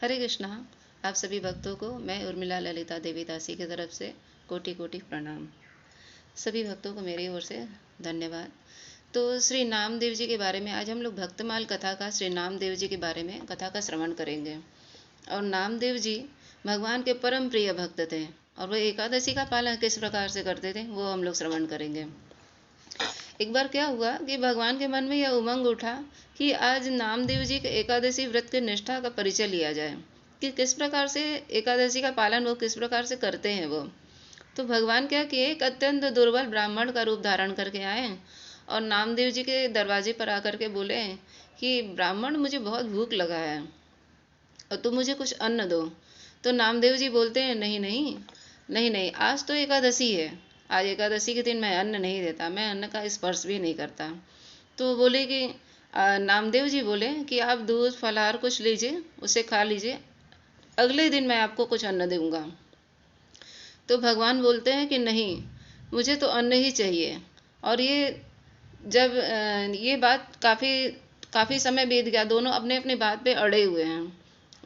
हरे कृष्णा। आप सभी भक्तों को मैं उर्मिला ललिता देवी दासी की तरफ से कोटि कोटि प्रणाम। सभी भक्तों को मेरी ओर से धन्यवाद। तो श्री नामदेव जी के बारे में आज हम लोग भक्तमाल कथा का श्री नामदेव जी के बारे में कथा का श्रवण करेंगे। और नामदेव जी भगवान के परम प्रिय भक्त थे और वो एकादशी का पालन किस प्रकार से करते थे वो हम लोग श्रवण करेंगे। एक बार क्या हुआ कि भगवान के मन में यह उमंग उठा कि आज नामदेव जी के एकादशी व्रत की निष्ठा का परिचय लिया जाए कि किस प्रकार से एकादशी का पालन वो किस प्रकार से करते हैं वो। तो भगवान क्या किए, एक अत्यंत दुर्बल ब्राह्मण का रूप धारण करके आए और नामदेव जी के दरवाजे पर आकर के बोले कि ब्राह्मण, मुझे बहुत भूख लगा है और तुम मुझे कुछ अन्न दो। तो नामदेव जी बोलते हैं, नहीं नहीं नहीं नहीं, आज तो एकादशी है, आज एकादशी के दिन मैं अन्न नहीं देता, मैं अन्न का स्पर्श भी नहीं करता। तो बोले कि नामदेव जी बोले कि आप दूध फलाहार कुछ लीजिए, उसे खा लीजिए, अगले दिन मैं आपको कुछ अन्न दूंगा। तो भगवान बोलते हैं कि नहीं, मुझे तो अन्न ही चाहिए। और जब ये बात काफ़ी काफ़ी समय बीत गया, दोनों अपने अपने बात पे अड़े हुए हैं।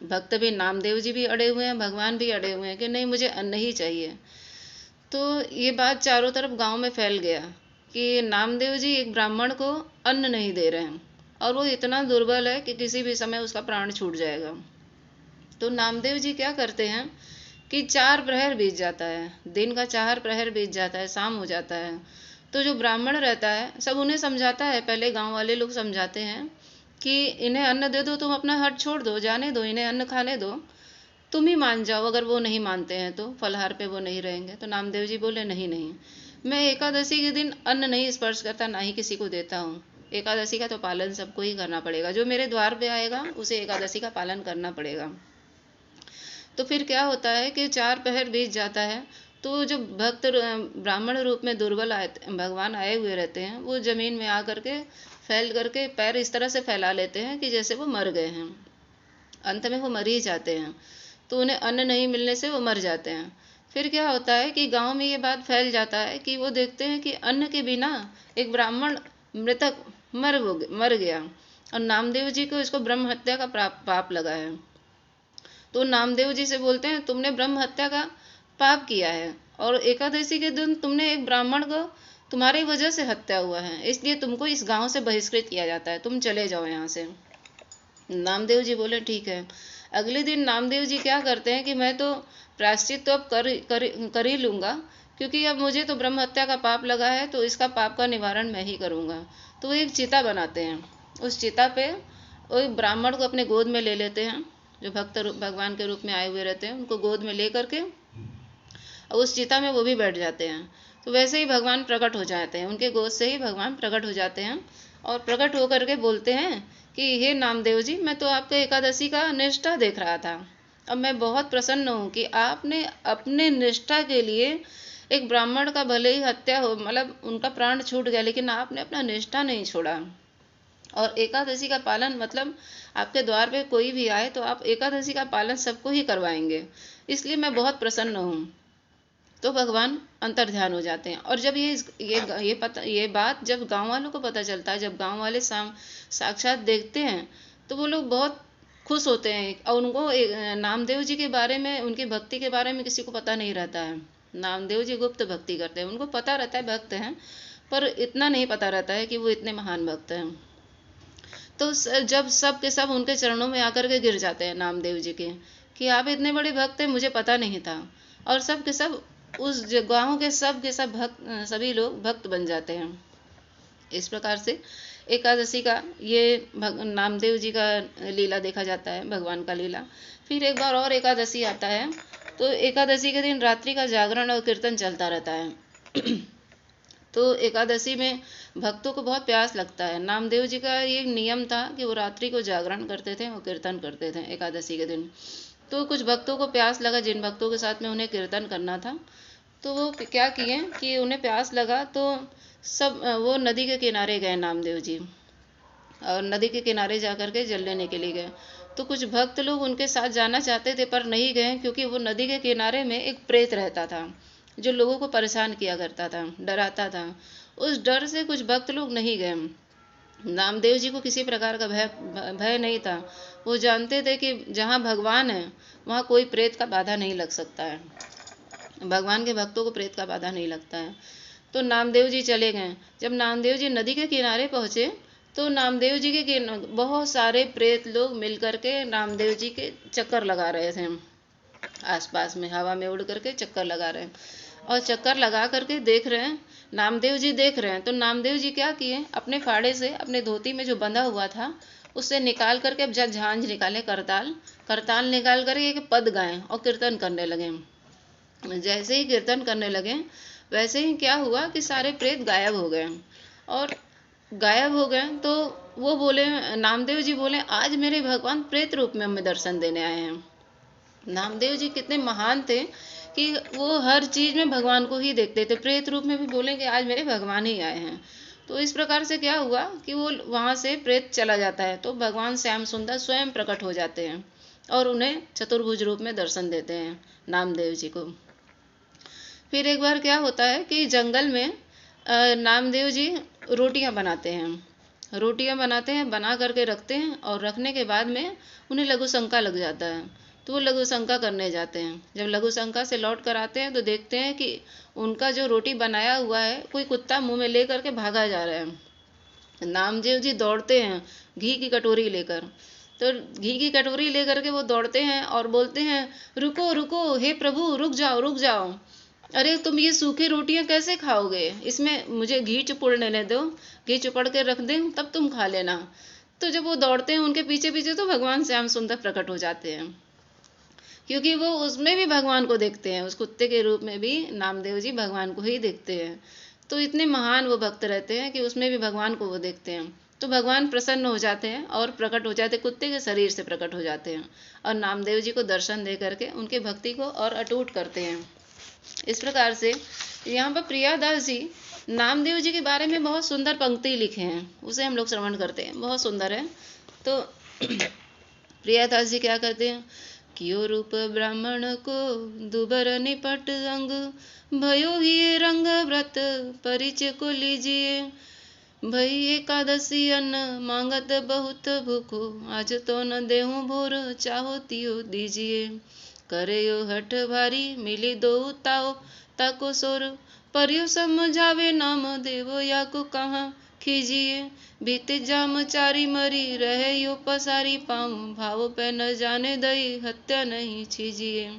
भक्त भी, नामदेव जी भी अड़े हुए हैं, भगवान भी अड़े हुए हैं कि नहीं, मुझे अन्न ही चाहिए। तो ये बात चारों तरफ गांव में फैल गया कि नामदेव जी एक ब्राह्मण को अन्न नहीं दे रहे हैं और वो इतना दुर्बल है कि किसी भी समय उसका प्राण छूट जाएगा। तो नामदेव जी क्या करते हैं कि 4 प्रहर बीत जाता है, दिन का 4 प्रहर बीत जाता है, शाम हो जाता है। तो जो ब्राह्मण रहता है सब उन्हें समझाता है, पहले गांव वाले लोग समझाते हैं कि इन्हें अन्न दे दो, तुम अपना हट छोड़ दो, जाने दो, इन्हें अन्न खाने दो, तुम ही मान जाओ। अगर वो नहीं मानते हैं तो फलाहार पे वो नहीं रहेंगे। तो नामदेव जी बोले, नहीं नहीं, मैं एकादशी के दिन अन्न नहीं स्पर्श करता, ना ही किसी को देता हूँ। एकादशी का तो पालन सबको ही करना पड़ेगा, जो मेरे द्वार पे आएगा उसे एकादशी का पालन करना पड़ेगा। तो फिर क्या होता है कि 4 प्रहर बीत जाता है। तो जो भक्त ब्राह्मण रूप में दुर्बल आए, भगवान आए हुए रहते हैं, वो जमीन में आकर के फैल करके पैर इस तरह से फैला लेते हैं कि जैसे वो मर गए हैं। अंत में वो मर ही जाते हैं। तो उन्हें अन्न नहीं मिलने से वो मर जाते हैं। फिर क्या होता है कि गांव में ये बात फैल जाता है कि वो देखते हैं कि अन्न के बिना एक ब्राह्मण मृतक मर गया और नामदेव जी को इसको ब्रह्म हत्या का पाप लगा है। तो नामदेव जी से बोलते हैं, तुमने ब्रह्म हत्या का पाप किया है और एकादशी के दिन तुमने एक ब्राह्मण को, तुम्हारी वजह से हत्या हुआ है, इसलिए तुमको इस गांव से बहिष्कृत किया जाता है, तुम चले जाओ यहाँ से। नामदेव जी बोले, ठीक है। अगले दिन नामदेव जी क्या करते हैं कि मैं तो प्रायश्चित तो अब कर ही लूँगा, क्योंकि अब मुझे तो ब्रह्म हत्या का पाप लगा है, तो इसका पाप का निवारण मैं ही करूँगा। तो वो एक चिता बनाते हैं, उस चिता पे वो ब्राह्मण को अपने गोद में ले लेते हैं, जो भगवान के रूप में आए हुए रहते हैं उनको गोद में ले करके और उस चिता में वो भी बैठ जाते हैं। तो वैसे ही भगवान प्रकट हो जाते हैं, उनके गोद से ही भगवान प्रकट हो जाते हैं और प्रकट होकर के बोलते हैं कि हे नामदेव जी, मैं तो आपके एकादशी का निष्ठा देख रहा था। अब मैं बहुत प्रसन्न हूँ कि आपने अपने निष्ठा के लिए एक ब्राह्मण का भले ही हत्या हो, मतलब उनका प्राण छूट गया, लेकिन आपने अपना निष्ठा नहीं छोड़ा। और एकादशी का पालन, मतलब आपके द्वार पे कोई भी आए तो आप एकादशी का पालन सबको ही करवाएंगे, इसलिए मैं बहुत प्रसन्न हूँ। तो भगवान अंतर्ध्यान हो जाते हैं। और जब ये बात जब गांव वालों को पता चलता है, जब गांव वाले साक्षात देखते हैं, तो वो लोग बहुत खुश होते हैं। और उनको नामदेव जी के बारे में, उनकी भक्ति के बारे में किसी को पता नहीं रहता है। नामदेव जी गुप्त भक्ति करते हैं, उनको पता रहता है भक्त हैं, पर इतना नहीं पता रहता है कि वो इतने महान भक्त हैं। तो जब सब के सब उनके चरणों में आकर के गिर जाते हैं नामदेव जी के, कि आप इतने बड़े भक्त हैं, मुझे पता नहीं था। और सब के सब, उस गांव के सब भक्त, सभी लोग भक्त बन जाते हैं। इस प्रकार से एकादशी का ये नामदेव जी का लीला देखा जाता है, भगवान का लीला। फिर एक बार और एकादशी आता है, तो एकादशी के दिन रात्रि का जागरण और कीर्तन चलता रहता है। तो एकादशी में भक्तों को बहुत प्यास लगता है। नामदेव जी का ये नियम था कि वो रात्रि को जागरण करते थे और कीर्तन करते थे एकादशी के दिन। तो कुछ भक्तों को प्यास लगा, जिन भक्तों के साथ में उन्हें कीर्तन करना था, तो वो क्या किए कि उन्हें प्यास लगा तो सब वो नदी के किनारे गए नामदेव जी, और नदी के किनारे जा कर के जल लेने के लिए गए। तो कुछ भक्त लोग उनके साथ जाना चाहते थे पर नहीं गए, क्योंकि वो नदी के किनारे में एक प्रेत रहता था जो लोगों को परेशान किया करता था, डराता था। उस डर से कुछ भक्त लोग नहीं गए। नामदेव जी को किसी प्रकार का भय भय नहीं था। वो जानते थे कि जहाँ भगवान है वहाँ कोई प्रेत का बाधा नहीं लग सकता है। भगवान के भक्तों को प्रेत का बाधा नहीं लगता है। तो नामदेव जी चले गए। जब नामदेव जी नदी के किनारे पहुँचे तो नामदेव जी के बहुत सारे प्रेत लोग मिल करके नामदेव जी के चक्कर लगा रहे थे। आसपास में हवा में उड़ करके चक्कर लगा रहे हैं और चक्कर लगा करके देख रहे हैं। नामदेव जी देख रहे हैं तो नामदेव जी क्या किए, अपने फाड़े से अपने धोती में जो बंधा हुआ था उससे निकाल करके अब झांझ निकाले, करताल करताल निकाल कर एक पद गाए और कीर्तन करने लगे। जैसे ही कीर्तन करने लगे वैसे ही क्या हुआ कि सारे प्रेत गायब हो गए। और गायब हो गए तो वो बोले, नामदेव जी बोले, आज मेरे भगवान प्रेत रूप में हमें दर्शन देने आए हैं। नामदेव जी कितने महान थे कि वो हर चीज में भगवान को ही देखते थे। प्रेत रूप में भी बोलेंगे आज मेरे भगवान ही आए हैं। तो इस प्रकार से क्या हुआ कि वो वहां से प्रेत चला जाता है तो भगवान श्याम सुंदर स्वयं प्रकट हो जाते हैं और उन्हें चतुर्भुज रूप में दर्शन देते हैं नामदेव जी को। फिर एक बार क्या होता है कि जंगल में नामदेव जी रोटियां बनाते हैं। रोटियां बनाते हैं, बना करके रखते हैं और रखने के बाद में उन्हें लघु शंका लग जाता है तो वो लघु शंका करने जाते हैं। जब लघु शंका से लौट कर आते हैं तो देखते हैं कि उनका जो रोटी बनाया हुआ है कोई कुत्ता मुंह में ले करके भागा जा रहा है। नामदेव जी दौड़ते हैं घी की कटोरी लेकर। तो घी की कटोरी लेकर के वो दौड़ते हैं और बोलते हैं, रुको रुको हे प्रभु, रुक जाओ रुक जाओ। अरे तुम ये सूखी रोटियां कैसे खाओगे, इसमें मुझे घी चुपड़ लेने दो, घी चुपड़ के रख दें तब तुम खा लेना। तो जब वो दौड़ते हैं उनके पीछे पीछे तो भगवान श्याम सुंदर प्रकट हो जाते हैं, क्योंकि वो उसमें भी भगवान को देखते हैं। उस कुत्ते के रूप में भी नामदेव जी भगवान को ही देखते हैं। तो इतने महान वो भक्त रहते हैं कि उसमें भी भगवान को वो देखते हैं। तो भगवान प्रसन्न हो जाते हैं और प्रकट हो जाते, कुत्ते के शरीर से प्रकट हो जाते हैं और नामदेव जी को दर्शन दे करके उनके भक्ति को और अटूट करते हैं। इस प्रकार से यहाँ पर प्रियादास जी नामदेव जी के बारे में बहुत सुंदर पंक्ति लिखे हैं, उसे हम लोग श्रवण करते हैं, बहुत सुंदर है। तो प्रियादास जी क्या करते हैं, कियो रूप ब्राह्मण को दुबर निपट अंग, भयो ही रंग व्रत परिचय को लीजिए। भई एकादशी अन्न मांगत बहुत भूखो, आज तो न देहूं भोर चाहो तियो दीजिए। करे यो हठ भारी मिली दो ताओ, ताको सोर परियो समझावे नाम देवो या को कहाँ खीजिए। बीते जाम चारी मरी रहे यो पसारी पाऊँ, भाव पे न जाने दई हत्या नहीं छीजिए।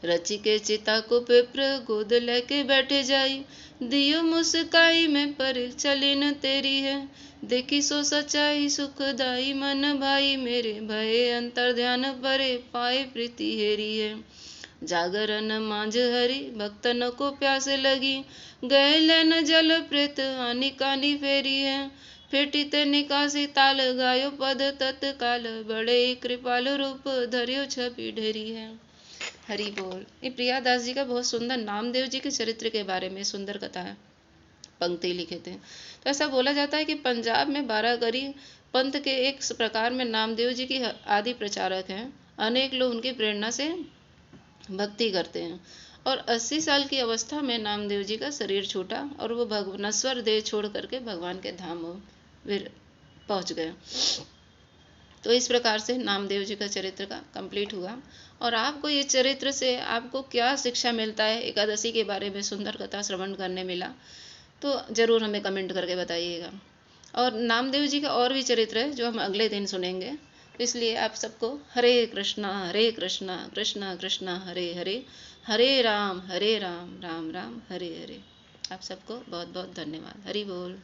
रची के चिता को पिप्र गोद लेके बैठे जाई, दियो मुस्काई में पर चली न तेरी है। देखी सो सच्चाई सुखदाई मन भाई, मेरे भये अंतर ध्यान परे पाए प्रीति हेरी है। जागरण मांझ हरि भक्तन को प्यास लगी, गए लेन जल प्रेत आनी कानी फेरी है। फेटी ते निकासी ताल गायो पद तत्काल, बड़े कृपाल रूप धरियो छवि ढेरी है। हरि बोल। ये प्रियादास जी का बहुत सुंदर नामदेव जी के चरित्र के बारे में सुंदर कथा है, पंक्ति लिखे थे। तो ऐसा बोला जाता है कि पंजाब में 12गरी पंथ के एक प्रकार में नामदेव जी की आदि प्रचारक हैं। अनेक लोग उनकी प्रेरणा से भक्ति करते हैं और 80 साल की अवस्था में नामदेव जी का शरीर छूटा और वो नश्वर देह छोड़ करके भगवान के धाम पहुंच गए। तो इस प्रकार से नामदेव जी का चरित्र का कंप्लीट हुआ। और आपको ये चरित्र से आपको क्या शिक्षा मिलता है, एकादशी के बारे में सुंदर कथा श्रवण करने मिला, तो ज़रूर हमें कमेंट करके बताइएगा। और नामदेव जी का और भी चरित्र है जो हम अगले दिन सुनेंगे। इसलिए आप सबको हरे कृष्णा कृष्णा कृष्णा हरे हरे, हरे राम राम राम हरे हरे। आप सबको बहुत बहुत धन्यवाद। हरि बोल।